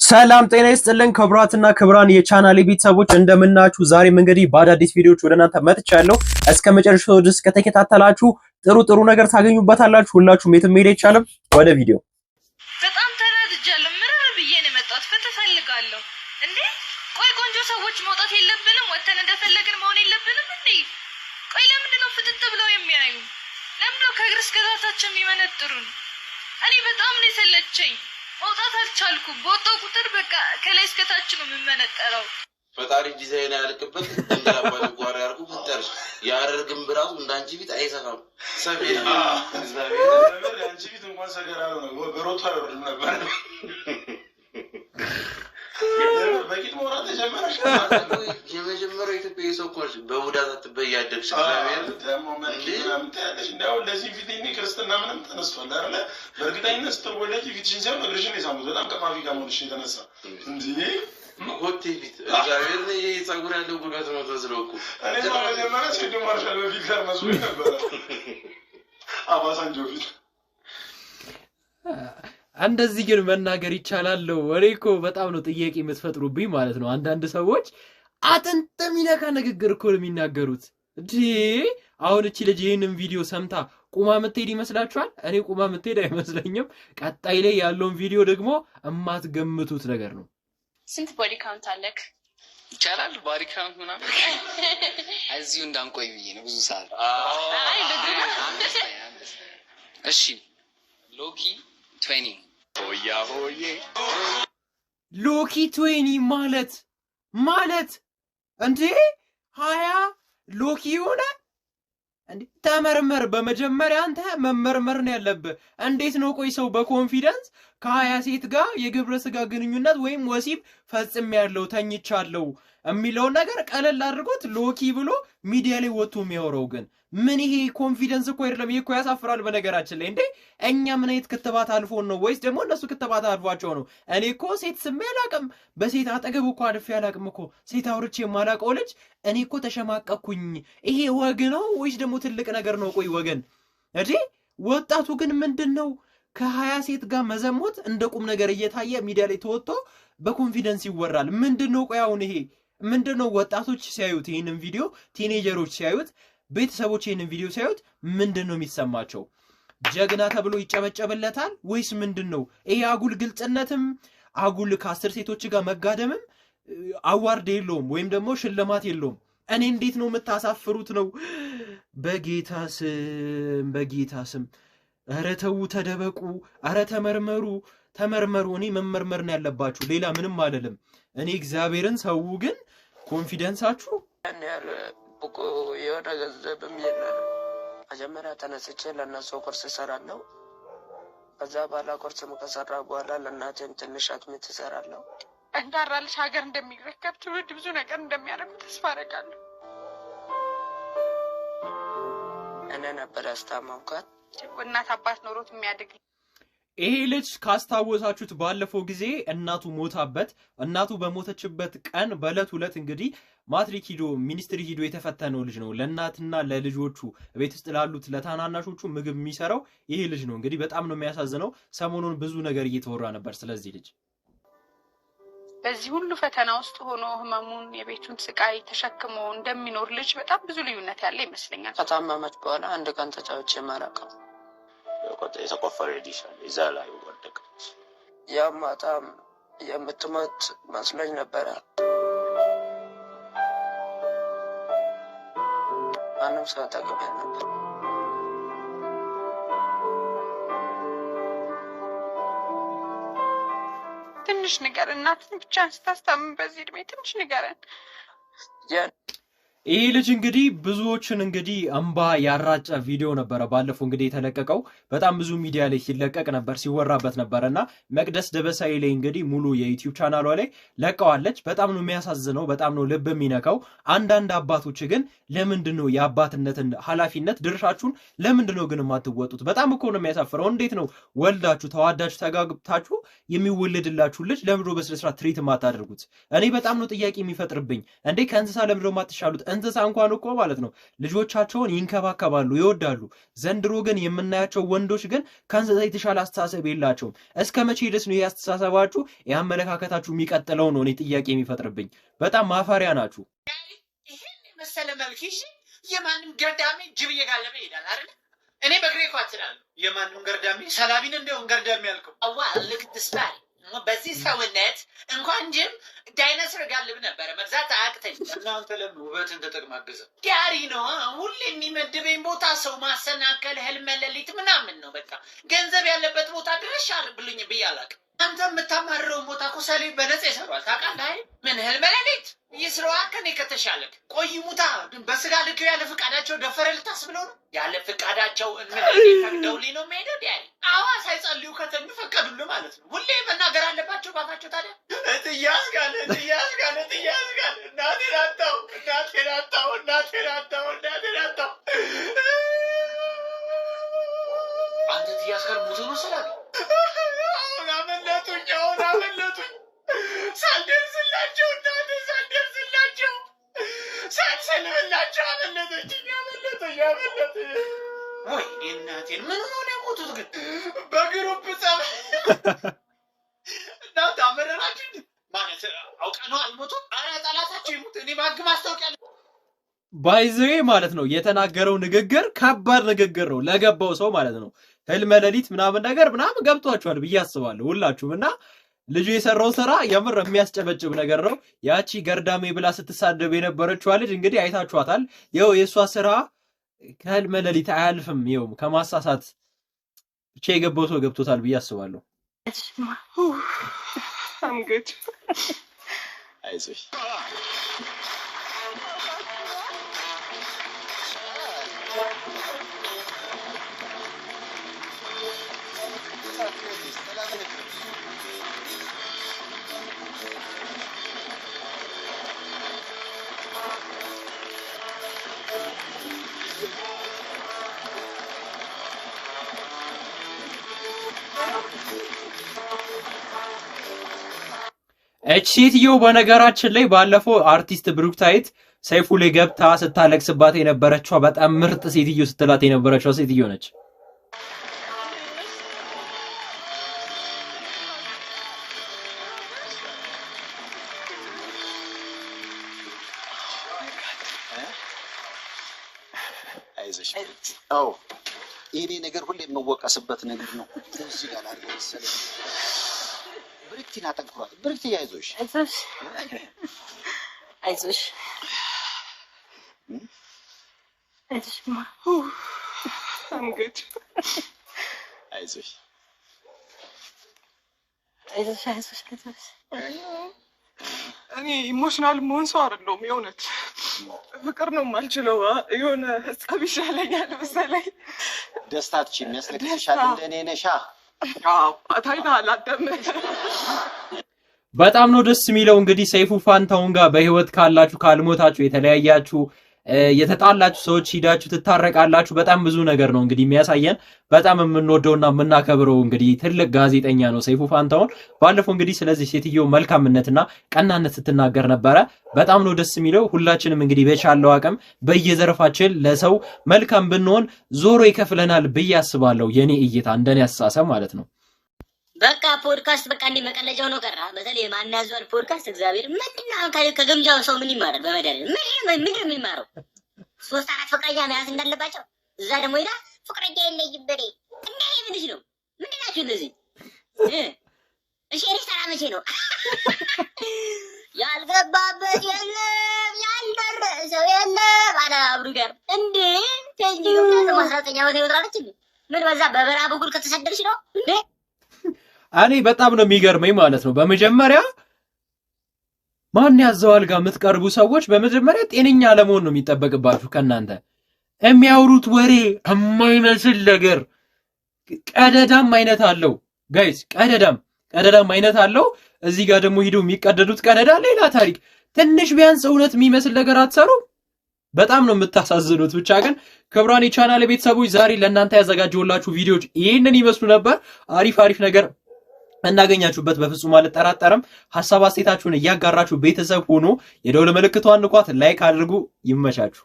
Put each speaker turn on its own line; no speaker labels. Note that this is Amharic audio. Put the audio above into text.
ሰላም ጤና ይስጥልን ክቡራትና ክቡራን የቻናሌ ቤተሰቦች እንደምናችሁ። ዛሬም እንግዲህ በአዳዲስ ቪዲዮዎች ወደ እናንተ መጥቻለሁ። እስከ መጨረሻው ድረስ ከተከታተላችሁ ጥሩ ነገር ታገኙበታላችሁ። ሁላችሁም የትም መሄድ አይቻልም። ወደ ቪዲዮ።
በጣም ተናድጃለሁ። ምርር ብዬ ነው የመጣሁት። ፍትህ ፈልጋለሁ እንዴ! ቆይ ቆንጆ ሰዎች መውጣት የለብንም? ወተን እንደፈለግን መሆን የለብንም እንዴ? ቆይ ለምንድን ነው ፍጥጥ ብለው የሚያዩ? ለምንድን ነው ከእግር እስከ ራሳቸው የሚመነጥሩን? እኔ በጣም ነው የሰለቸኝ። መውጣት አልቻልኩም። በወጣው ቁጥር በቃ ከላይ እስከታች ነው የምመነጠረው።
ፈጣሪ ዲዛይን ያልቅበት እንዳባለ ጓራ ያርጉ ፍጠር ያረርግም ብራው እንዳንቺ ቢት አይሰፋም። ሰቤና እግዚአብሔር አንቺ ቢት እንኳን ሰገራ ነው በሮታ ያወርድ ነበር። በቂት ሞራት ተጀመረሽ የመጀመሪያው ኢትዮጵያ ሰው ኮርስ በቡዳ ተበያደክሽ እግዚአብሔር ደሞ ምንም ታያለሽ። እንዳው እንደዚህ ፊትኒ ክርስትና ምንም ተነስቷል አይደለ? በእርግጠኝነት ስትወለጂ ፊትሽን ሳይሆን እግርሽን የሳሙት በጣም ከማፊ ጋር ሞልሽ የተነሳ እንዴ ሆቴ ፊት እግዚአብሔር ነው የጸጉር ያለው ጉልበት ነው ተዝሮኩ እኔ መጀመሪያ ሲዲ ማርሻል በፊት ጋር መስሎኝ ነበር አባሳንጆ ፊት
እንደዚህ ግን መናገር ይቻላል። ወሬኮ በጣም ነው ጥያቄ የምትፈጥሩብኝ ማለት ነው። አንዳንድ ሰዎች አጥንት የሚነካ ንግግር እኮ ነው የሚናገሩት። አሁን እቺ ልጅ ይሄንን ቪዲዮ ሰምታ ቁማ ምትሄድ ይመስላችኋል? እኔ ቁማ ምትሄድ አይመስለኝም። ቀጣይ ላይ ያለውን ቪዲዮ ደግሞ እማትገምቱት ነገር ነው።
ስንት ቦዲ ካውንት አለክ?
ይቻላል ቦዲ ካውንት ምናምን እዚሁ እንዳንቆይ ብዬ ነው ብዙ ሰዓት። እሺ ሎኪ 20 ሆያ ሆዬ
ሎኪ 20 ማለት እንዴ 20 ሎኪ ሆነ እንዴ? ተመርመር። በመጀመሪያ አንተ መመርመር ነው ያለብህ። እንዴት ነው ቆይ ሰው በኮንፊደንስ ከ20 ሴት ጋር የግብረ ስጋ ግንኙነት ወይም ወሲብ ፈጽሜያለሁ ተኝቻለሁ የሚለው ነገር ቀለል አድርጎት ሎኪ ብሎ ሚዲያ ላይ ወጥቶ የሚያወራው? ግን ምን ይሄ ኮንፊደንስ እኮ አይደለም። ይሄ እኮ ያሳፍራል። በነገራችን ላይ እንዴ እኛ ምን አይነት ክትባት አልፎን ነው ወይስ ደግሞ እነሱ ክትባት አልፏቸው ነው? እኔ እኮ ሴት ስሜ አላቅም። በሴት አጠገብ እኮ አልፌ አላቅም እኮ ሴት አውርቼ የማላቀው ልጅ እኔ እኮ ተሸማቀኩኝ። ይሄ ወግ ነው ወይስ ደግሞ ትልቅ ነገር ነው? ቆይ ወገን እንዴ ወጣቱ ግን ምንድነው ከ20 ሴት ጋር መዘሞት እንደ ቁም ነገር እየታየ ሚዲያ ላይ ተወጥቶ በኮንፊደንስ ይወራል? ምንድነው? ቆይ አሁን ይሄ ምንድነው? ወጣቶች ሲያዩት ይሄንን ቪዲዮ፣ ቲኔጀሮች ሲያዩት፣ ቤተሰቦች ይሄንን ቪዲዮ ሲያዩት ምንድነው የሚሰማቸው? ጀግና ተብሎ ይጨበጨብለታል ወይስ ምንድነው? ይሄ አጉል ግልጽነትም አጉል ከ10 ሴቶች ጋር መጋደምም አዋርድ የለውም ወይም ደግሞ ሽልማት የለውም። እኔ እንዴት ነው የምታሳፍሩት ነው? በጌታ ስም ኧረ ተው ተደበቁ፣ ኧረ ተመርመሩ። እኔ መመርመር ነው ያለባችሁ፣ ሌላ ምንም አይደለም። እኔ እግዚአብሔርን ሰው ግን ኮንፊደንሳችሁ
ያለ ብቁ የሆነ ገንዘብም የለም። መጀመሪያ ተነስቼ ለእነሱ ቁርስ እሰራለሁ። ከዛ በኋላ ቁርስም ከሰራ በኋላ ለእናቴም ትንሽ አጥሚት እሰራለሁ።
እንዳራልሽ ሀገር እንደሚረከብ ትውልድ ብዙ ነገር እንደሚያደርጉ ተስፋ አደርጋለሁ።
እኔ ነበር ያስታመምኳት።
እናት አባት ኖሮት የሚያድግ
ይሄ ልጅ ካስታወሳችሁት ባለፈው ጊዜ እናቱ ሞታበት፣ እናቱ በሞተችበት ቀን በዕለት ሁለት እንግዲህ ማትሪክ ሂዶ ሚኒስትሪ ሂዶ የተፈተነው ልጅ ነው። ለእናትና ለልጆቹ ቤት ውስጥ ላሉት ለታናናሾቹ ምግብ የሚሰራው ይሄ ልጅ ነው። እንግዲህ በጣም ነው የሚያሳዝነው። ሰሞኑን ብዙ ነገር እየተወራ ነበር ስለዚህ ልጅ።
በዚህ ሁሉ ፈተና ውስጥ ሆኖ ህመሙን የቤቱን ስቃይ ተሸክሞ እንደሚኖር ልጅ በጣም ብዙ ልዩነት ያለ ይመስለኛል።
ከታመመች በኋላ አንድ ቀን ተጫውቼ ማለቀው
የተቆፈረ ዲሻል እዛ ላይ ወደቀች።
ያ ማታም የምትሞት መስሎኝ ነበረ። ማንም ሰው አጠገቤ ነበር።
ትንሽ ነገር እናትን ብቻ ስታስታምም በዚህ እድሜ ትንሽ ንገረን።
ይህ ልጅ እንግዲህ ብዙዎችን እንግዲህ እንባ ያራጨ ቪዲዮ ነበረ ባለፈው እንግዲህ የተለቀቀው። በጣም ብዙ ሚዲያ ላይ ሲለቀቅ ነበር ሲወራበት ነበርና መቅደስ ደበሳይ ላይ እንግዲህ ሙሉ የዩቲዩብ ቻናሏ ላይ ለቀዋለች። በጣም ነው የሚያሳዝነው፣ በጣም ነው ልብ የሚነካው። አንዳንድ አባቶች ግን ለምንድነው የአባትነትን ኃላፊነት ድርሻችሁን ለምንድነው ግን የማትወጡት? በጣም እኮ ነው የሚያሳፍረው። እንዴት ነው ወልዳችሁ ተዋዳችሁ ተጋግታችሁ የሚወለድላችሁ ልጅ ለምንድነው በስነ ስርዓት ትሪት የማታደርጉት? እኔ በጣም ነው ጥያቄ የሚፈጥርብኝ። እንዴ ከእንስሳ ለምንድነው የማትሻሉት? እንስሳ እንኳን እኮ ማለት ነው ልጆቻቸውን ይንከባከባሉ፣ ይወዳሉ። ዘንድሮ ግን የምናያቸው ወንዶች ግን ከእንስሳ የተሻለ አስተሳሰብ የላቸውም። እስከ መቼ ድረስ ነው ያስተሳሰባችሁ ያመለካከታችሁ የሚቀጥለው ነው እኔ ጥያቄ የሚፈጥርብኝ። በጣም ማፈሪያ ናችሁ።
ይሄን መሰለ መልክሽ የማንም ገርዳሜ ጅብ እየጋለበ ይሄዳል አይደል? እኔ በግሬ ኳትራለሁ። የማንም ገርዳሜ ሰላቢን እንደውን ገርዳሜ ያልከው አዋ ልክ ትስታይ በዚህ ሰውነት እንኳን ጅብ ዳይኖሰር ጋልብ ነበረ መግዛት አያቅተኝ። እናንተ ለምን ውበትን ተጠቅማገዘ ዲያሪ ነው ሁሌ የሚመድበኝ ቦታ ሰው ማሰናከል ህልመ ሌሊት ምናምን ነው። በቃ ገንዘብ ያለበት ቦታ ድረሽ አርብልኝ ብዬ አላውቅም። አንተ የምታማርረውን ቦታ እኮ ሰሌ በነጻ ይሰሯል ታውቃለህ። ምን ህልመ ሌሊት ይስረዋ ከኔ ከተሻለክ ቆይ ሙታ በስጋ ልክ ያለ ፍቃዳቸው ደፈረ ልታስብለው ነው። ያለ ፍቃዳቸው ምን ፈቅደውልኝ ነው የሚሄደው ዲያሪ። አዋ ሳይጸልዩ ከተኙ ፈቀዱልህ ማለት ነው። ሁሌ መናገር አለባቸው ባካቸው። ታዲያ እትያዝ ጋር እናቴን አጣሁ አንተ እትያዝ ጋር ሙቶ ነው ሰላቢ። አሁን አመለጡኝ ሳልደርስላቸው እናቴ ሳልሰልብላቸው አመለጡኝ። ወይ እናቴን ምን ሆነ የሞቱት ግን በግሩፕ ጸብ እናንተ አመረራችሁ ማለት አውቀ ነው አልሞቱም። አረ ጠላታቸው ይሙት እኔ ባግ ማስታወቂያ
ባይዘዌ ማለት ነው የተናገረው ንግግር ከባድ ንግግር ነው ለገባው ሰው ማለት ነው። ህልመ ሌሊት ምናምን ነገር ምናምን ገብቷችኋል ብዬ አስባለሁ ሁላችሁም። እና ልጁ የሰራው ስራ የምር የሚያስጨበጭብ ነገር ነው። ያቺ ገርዳሜ ብላ ስትሳደብ የነበረችዋ ልጅ እንግዲህ አይታችኋታል። ይኸው የእሷ ስራ ከህልመ ሌሊት አያልፍም። ይኸው ከማሳሳት ብቻ የገባው ሰው ገብቶታል ብዬ አስባለሁ።
አይዞሽ
እቺ ሴትዮ በነገራችን ላይ ባለፈው አርቲስት ብሩክታይት ሰይፉ ላይ ገብታ ስታለቅስባት የነበረችው በጣም ምርጥ ሴትዮ ስትላት የነበረችው ሴትዮ ነች።
አይዞሽ አው ይሄ ነገር ሁሌ የምወቀስበት ነገር ነው። እዚህ ጋር አድርገው መሰለኝ ብሪክቲና ተንኩራት ብሪክቲ አይዞሽ
ማ አንገት
አይዞሽ
እኔ ኢሞሽናል መሆን ሰው አይደለሁም። የእውነት ፍቅር ነው የማልችለው። የሆነ ጸብ ይሻለኛል መሰለኝ።
ደስታች የሚያስለቅስሻል እንደኔ ነሻ።
አዎ ታይታል አደም
በጣም ነው ደስ የሚለው። እንግዲህ ሰይፉ ፋንታውን ጋር በህይወት ካላችሁ ካልሞታችሁ የተለያያችሁ የተጣላችሁ ሰዎች ሂዳችሁ ትታረቃላችሁ። በጣም ብዙ ነገር ነው እንግዲህ የሚያሳየን። በጣም የምንወደውና የምናከብረው እንግዲህ ትልቅ ጋዜጠኛ ነው ሰይፉ ፋንታውን። ባለፈው እንግዲህ ስለዚህ ሴትዮ መልካምነትና ቀናነት ስትናገር ነበረ። በጣም ነው ደስ የሚለው። ሁላችንም እንግዲህ በቻለው አቅም በየዘርፋችን ለሰው መልካም ብንሆን ዞሮ ይከፍለናል ብዬ አስባለሁ። የኔ እይታ እንደኔ አስተሳሰብ ማለት ነው።
በቃ ፖድካስት በቃ እንደ መቀለጃው ነው ቀራ። በተለይ ማናዟል ፖድካስት እግዚአብሔር ምንድነው ከገምጃው ሰው ምን ይማራል? በመደረግ ምንድነው የሚማረው? 3-4 ፍቅረኛ መያዝ እንዳለባቸው እዛ ደግሞ ይላ ፍቅረኛ የለኝም በኔ እንዴ ምንድነው ነው ምንድናችሁ እንደዚህ እሺ ሪስታራ መቼ ነው ያልገባበት የለም ያልደረሰው የለም አላ አብሩ ጋር እንዴ ተንጂው ከ19 ዓመት ይወጣለች ምን በዛ በበራ በኩል ከተሰደርሽ ነው እንዴ?
እኔ በጣም ነው የሚገርመኝ ማለት ነው። በመጀመሪያ ማን ያዘዋል ጋር የምትቀርቡ ሰዎች በመጀመሪያ ጤነኛ ለመሆን ነው የሚጠበቅባችሁ ከናንተ። የሚያወሩት ወሬ የማይመስል ነገር ቀደዳም አይነት አለው ጋይስ፣ ቀደዳም አይነት አለው። እዚህ ጋር ደግሞ ሂደው የሚቀደዱት ቀደዳ ሌላ ታሪክ። ትንሽ ቢያንስ እውነት የሚመስል ነገር አትሰሩም? በጣም ነው የምታሳዝኑት። ብቻ ግን ክብራን የቻናል ቤተሰቦች ዛሬ ለእናንተ ያዘጋጀሁላችሁ ቪዲዮዎች ይህንን ይመስሉ ነበር። አሪፍ ነገር
እንዳገኛችሁበት በፍጹም አልጠራጠርም። ሐሳብ አስተያየታችሁን እያጋራችሁ ቤተሰብ ሆኖ የደወል ምልክቷን ንኳት፣ ላይክ አድርጉ። ይመቻችሁ።